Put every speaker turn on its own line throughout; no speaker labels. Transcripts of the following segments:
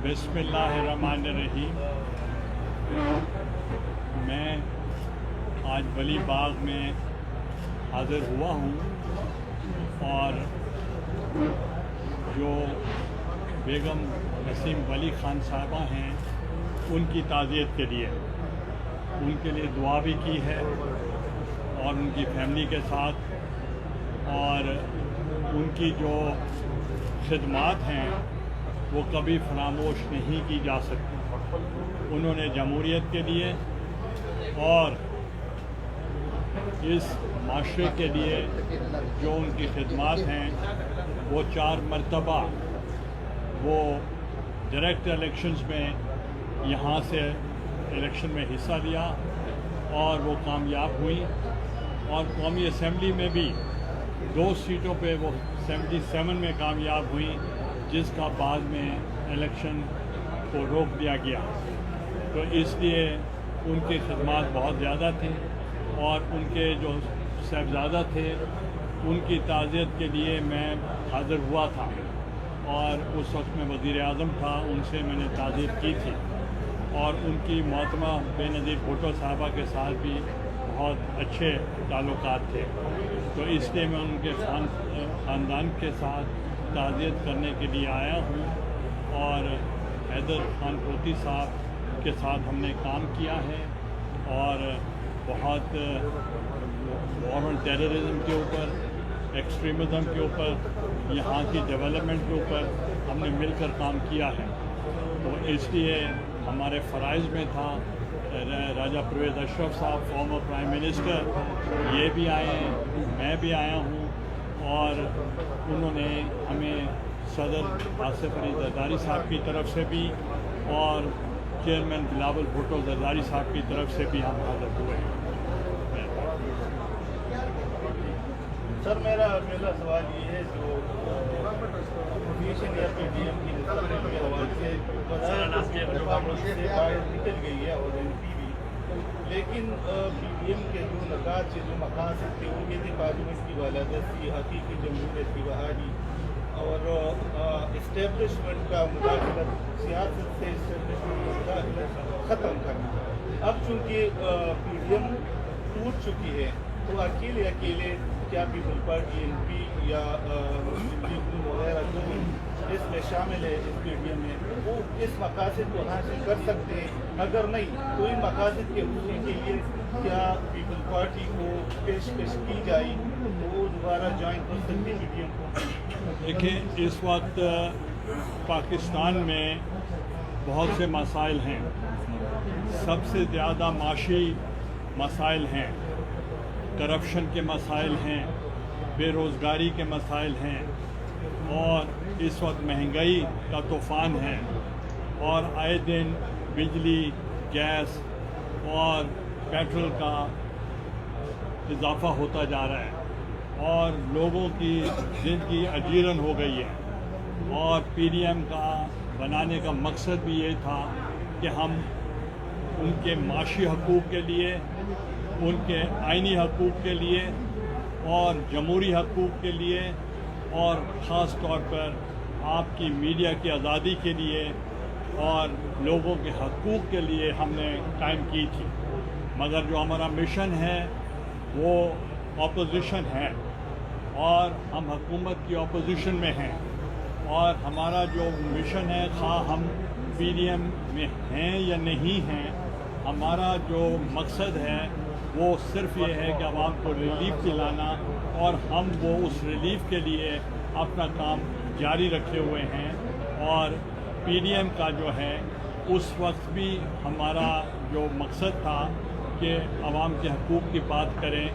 बिस्मिल्लाहिर्रहमानिर्रहीम। मैं आज वली बाग में हाज़िर हुआ हूँ और जो बेगम नसीम वली खान साहबा हैं उनकी ताज़ियत के लिए उनके लिए दुआ भी की है और उनकी फैमिली के साथ, और उनकी जो खिदमात हैं वो कभी फरामोश नहीं की जा सकती। उन्होंने जमहूरियत के लिए और इस माशरे के लिए जो उनकी खिदमात हैं वो 4 मरतबा वो डायरेक्ट इलेक्शंस में यहाँ से इलेक्शन में हिस्सा लिया और वो कामयाब हुई, और कौमी असम्बली में भी 2 सीटों पे वो 77 में कामयाब हुई, जिसका बाद में इलेक्शन को रोक दिया गया। तो इसलिए उनकी खिदमात बहुत ज़्यादा थी और उनके जो साहबजादा थे उनकी ताज़ियत के लिए मैं हाज़िर हुआ था, और उस वक्त में वज़ीर आज़म था, उनसे मैंने ताज़ियत की थी, और उनकी मोहतरमा बेनज़ीर भुट्टो साहबा के साथ भी बहुत अच्छे ताल्लुकात थे। तो इसलिए मैं उनके ख़ानदान के साथ ताज़ियत करने के लिए आया हूँ, और हैदर खान कोती साहब के साथ हमने काम किया है और बहुत वॉर ऑन टेररिज्म के ऊपर, एक्सट्रीमिज़म के ऊपर, यहाँ की डेवलपमेंट के ऊपर हमने मिलकर काम किया है। तो इसलिए हमारे फ़राइज़ में था राजा परवेज़ अशरफ साहब, फॉर्मर प्राइम मिनिस्टर, ये भी आए हैं, मैं भी आया हूँ, और उन्होंने हमें सदर आसिफ अली जरदारी साहब की तरफ से भी और चेयरमैन बिलावल भुट्टो जरदारी साहब की तरफ से भी हम हाज़िर हुए हैं।
सर, मेरा पहला सवाल ये है, जो अपोजिशन या पीडीएम की मुस्तक़बिल के हवाले से से बाहर निकल गई है और एमपी भी, लेकिन पीडीएम के जो नकात से जो मकासद थे वो ये थे पार्लियामेंट की बालादस्ती, हकीकी जमहूरियत की बहाली और इस्टेब्लिशमेंट का मुदाखलत, सियासत से इस्टेब्लिशमेंट का मुदाखलत ख़त्म करना। अब चूँकि पीडीएम टूट चुकी है तो अकेले क्या पीपल पार्टी एमपी या मुस्लिम लीग वगैरह जो भी इसमें शामिल है इस पीडीएम में, वो इस मकासद को हासिल कर सकते हैं? अगर नहीं तो इन मकासद के हसूल के लिए क्या पीपल पार्टी को पेशकश की जाए तो वो दोबारा ज्वाइन कर सकते हैं पीडीएम को?
देखिए, इस वक्त पाकिस्तान में बहुत से मसाइल हैं। सबसे ज़्यादा माशी मसाइल हैं, करप्शन के मसाइल हैं, बेरोज़गारी के मसाइल हैं, और इस वक्त महंगाई का तूफ़ान है, और आए दिन बिजली, गैस और पेट्रोल का इजाफ़ा होता जा रहा है, और लोगों की ज़िंदगी अजीरन हो गई है। और पीडीएम का बनाने का मकसद भी ये था कि हम उनके माशी हकूक़ के लिए, उनके आइनी हकूक़ के लिए और जमहूरी हकूक़ के लिए, और ख़ास तौर पर आपकी मीडिया की आज़ादी के लिए और लोगों के हकूक़ के लिए हमने कायम की थी। मगर जो हमारा मिशन है वो अपोजिशन है, और हम हुकूमत की अपोजिशन में हैं, और हमारा जो मिशन है, खा हम पीडीएम में हैं या नहीं हैं, हमारा जो मकसद है वो सिर्फ ये है कि आवाम को रिलीफ दिलाना, और हम वो उस रिलीफ के लिए अपना काम जारी रखे हुए हैं। और पीडीएम का जो है उस वक्त भी हमारा जो मकसद था कि आवाम के हकूक़ की बात करें,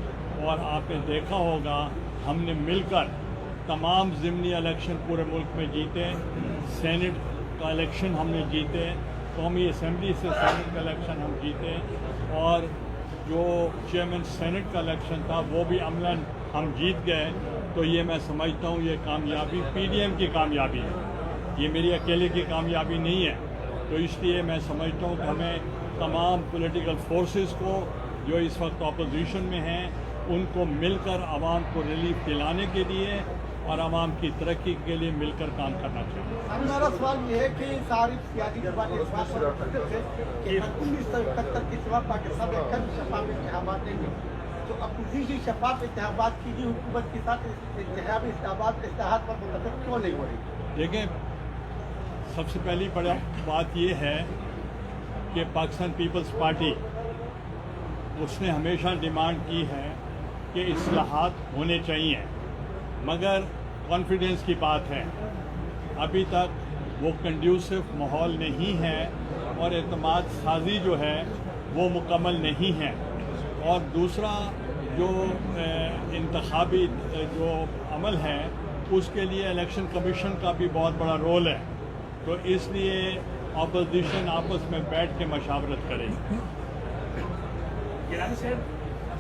और आपने देखा होगा हमने मिलकर तमाम ज़िमनी इलेक्शन पूरे मुल्क में जीते, सेनेट का इलेक्शन हमने जीते, कौमी असम्बली से सेनेट का इलेक्शन हम जीते, और जो चेयरमैन सेनेट का इलेक्शन था वो भी अमलन हम जीत गए। तो ये मैं समझता हूँ ये कामयाबी पीडीएम की कामयाबी है, ये मेरी अकेले की कामयाबी नहीं है। तो इसलिए मैं समझता हूँ कि हमें तमाम पॉलिटिकल फोर्सेस को जो इस वक्त अपोजिशन में हैं ان کو مل کر عوام کو ریلیف دلانے کے لیے اور عوام کی ترقی کے لیے مل کر کام کرنا چاہیے.
ہمارا سوال یہ ہے کہ ساری سیاسی جماعتیں اس بات پر متفق ہے کہ 1971 کے سوا پاکستان میں کبھی شفاف انتخابات نہیں ہوئے. تو اپوزیشن شفاف انتخابات کی بھی حکومت کے ساتھ انتخابی اصلاحات پر متفق کیوں نہیں ہو رہی؟
دیکھیں، سب سے پہلی بڑی بات یہ ہے کہ پاکستان پیپلز پارٹی اس نے ہمیشہ ڈیمانڈ کی ہے کہ اصلاحات ہونے چاہیے، مگر کانفیڈنس کی بات ہے. ابھی تک وہ کنڈیوسو ماحول نہیں ہے اور اعتماد سازی جو ہے وہ مکمل نہیں ہے. اور دوسرا جو انتخابی جو عمل ہے اس کے لیے الیکشن کمیشن کا بھی بہت بڑا رول ہے. تو اس لیے اپوزیشن آپس میں بیٹھ کے مشاورت کرے.
گیلانی صاحب،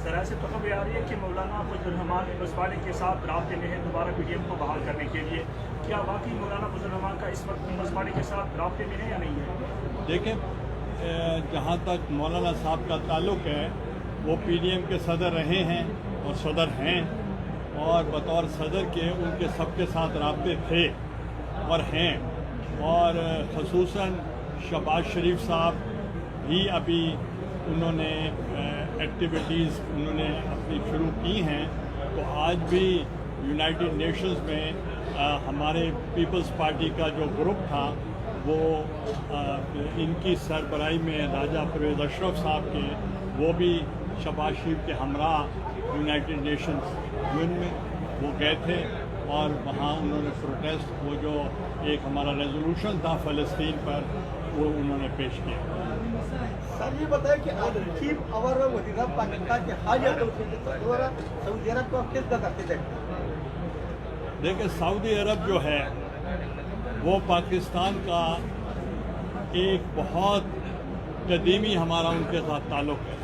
ذرائع سے خبر آ رہی ہے کہ مولانا فضل الرحمان پیپلز پارٹی کے ساتھ رابطے میں ہے دوبارہ پی ڈی ایم کو بحال کرنے کے لیے. کیا واقعی مولانا فضل الرحمان کا اس وقت پیپلز پارٹی کے ساتھ رابطے میں ہے یا نہیں ہے؟
دیکھیں، جہاں تک مولانا صاحب کا تعلق ہے وہ پی ڈی ایم کے صدر رہے ہیں اور صدر ہیں، اور بطور صدر کے ان کے سب کے ساتھ رابطے تھے اور ہیں. اور خصوصاً شہباز شریف صاحب بھی ابھی انہوں نے ایکٹیویٹیز انہوں نے اپنی شروع کی ہیں. تو آج بھی یونائٹڈ نیشنز میں ہمارے پیپلز پارٹی کا جو گروپ تھا وہ ان کی سربراہی میں راجہ پرویز اشرف صاحب کے، وہ بھی شہباز شریف کے ہمراہ یونائٹڈ نیشنز یون میں وہ گئے تھے اور وہاں انہوں نے پروٹیسٹ، وہ جو ایک ہمارا ریزولوشن تھا فلسطین پر، وہ انہوں نے پیش کیا.
سر یہ بتائیں کہ چیف اور وزیر پاکستان کے حالیہ سعودی عرب کو کس طرح سے دیکھتے ہیں؟
دیکھیں، سعودی عرب جو ہے وہ پاکستان کا ایک بہت قدیمی ہمارا ان کے ساتھ تعلق ہے.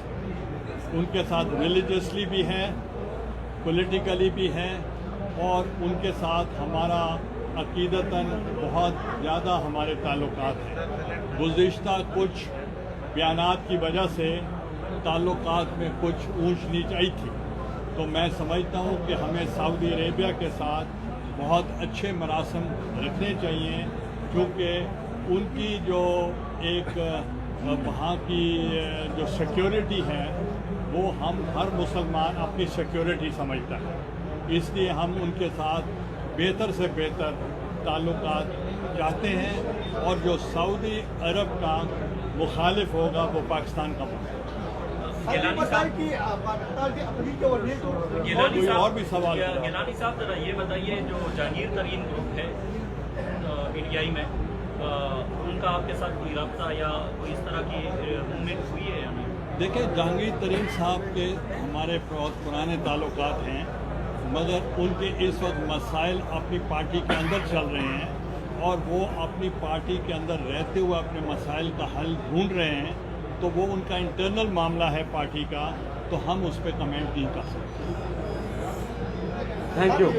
ان کے ساتھ ریلیجسلی بھی ہے، پولیٹیکلی بھی ہے، اور ان کے ساتھ ہمارا عقیدتاً بہت زیادہ ہمارے تعلقات ہیں. گزشتہ کچھ بیانات کی وجہ سے تعلقات میں کچھ اونچ نیچ آئی تھی. تو میں سمجھتا ہوں کہ ہمیں سعودی عربیہ کے ساتھ بہت اچھے مراسم رکھنے چاہیے، کیونکہ ان کی جو ایک وہاں کی جو سیکیورٹی ہے وہ ہم ہر مسلمان اپنی سیکیورٹی سمجھتا ہے. اس لیے ہم ان کے ساتھ بہتر سے بہتر تعلقات چاہتے ہیں، اور جو سعودی عرب کا مخالف ہوگا وہ پاکستان کا ہوگا. کوئی اور بھی سوال؟
گیلانی صاحب ذرا یہ بتائیے، جو جہانگیر ترین گروپ ہے انڈیائی میں، ان کا آپ کے ساتھ کوئی رابطہ یا کوئی اس طرح کی موومنٹ ہوئی ہے یا نہیں؟
دیکھیں، جہانگیر ترین صاحب کے ہمارے بہت پرانے تعلقات ہیں، مگر ان کے اس وقت مسائل اپنی پارٹی کے اندر چل رہے ہیں اور وہ اپنی پارٹی کے اندر رہتے ہوئے اپنے مسائل کا حل ڈھونڈ رہے ہیں. تو وہ ان کا انٹرنل معاملہ ہے پارٹی کا، تو ہم اس پہ کمنٹ نہیں کر سکتے.
Thank you.